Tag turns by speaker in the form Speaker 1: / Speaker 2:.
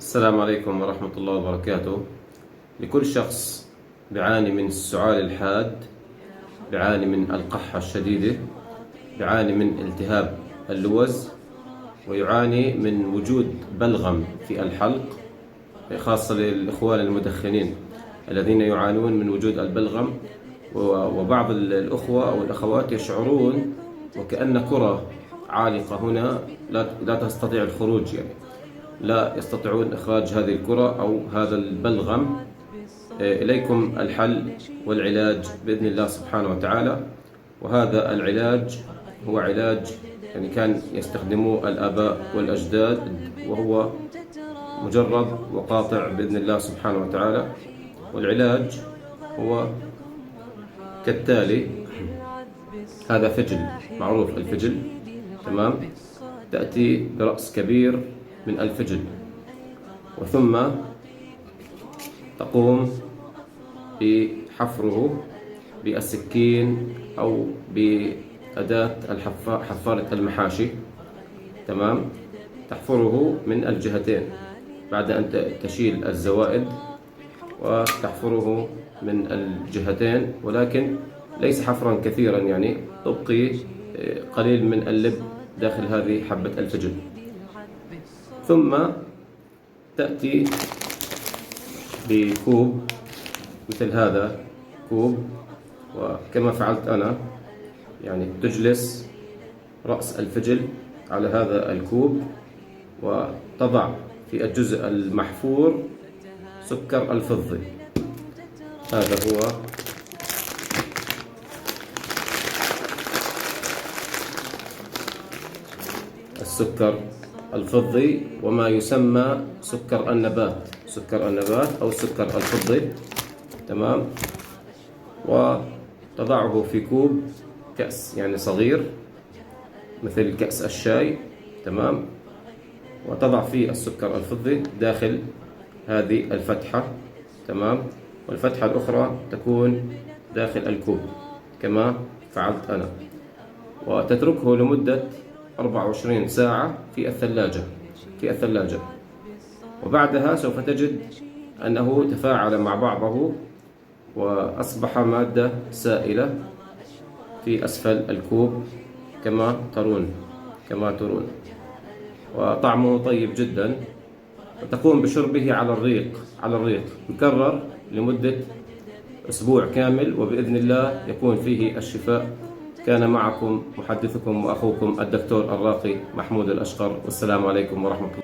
Speaker 1: السلام عليكم ورحمة الله وبركاته. لكل شخص بيعاني من السعال الحاد، بيعاني من القحة الشديدة، بيعاني من التهاب اللوز، ويعاني من وجود بلغم في الحلق، خاصة للإخوان المدخنين الذين يعانون من وجود البلغم. وبعض الأخوة أو الأخوات يشعرون وكأن كرة عالقة هنا لا تستطيع الخروج، يعني لا يستطيعون إخراج هذه الكرة أو هذا البلغم. إليكم الحل والعلاج بإذن الله سبحانه وتعالى. وهذا العلاج هو علاج يعني كان يستخدموه الآباء والأجداد، وهو مجرب وقاطع بإذن الله سبحانه وتعالى. والعلاج هو كالتالي: هذا فجل معروف، الفجل، تمام. تأتي برأس كبير من الفجل، وثم تقوم بحفره بالسكين أو بأداة حفارة المحاشي، تمام. تحفره من الجهتين بعد أن تشيل الزوائد، وتحفره من الجهتين، ولكن ليس حفرا كثيرا، يعني تبقي قليل من اللب داخل هذه حبة الفجل. ثم تأتي بكوب مثل هذا، كوب، وكما فعلت أنا، يعني تجلس رأس الفجل على هذا الكوب، وتضع في الجزء المحفور سكر الفضي. هذا هو السكر الفضي، وما يسمى سكر النبات، سكر النبات أو السكر الفضي، تمام. وتضعه في كوب، كأس يعني صغير مثل كأس الشاي، تمام. وتضع فيه السكر الفضي داخل هذه الفتحة، تمام. والفتحة الأخرى تكون داخل الكوب كما فعلت أنا، وتتركه لمدة 24 ساعة في الثلاجة. وبعدها سوف تجد أنه تفاعل مع بعضه وأصبح مادة سائلة في أسفل الكوب كما ترون، وطعمه طيب جدا. وتقوم بشربه على الريق يكرر لمدة أسبوع كامل، وبإذن الله يكون فيه الشفاء. كان معكم محدثكم وأخوكم الدكتور الراقي محمود الأشقر، والسلام عليكم ورحمة الله.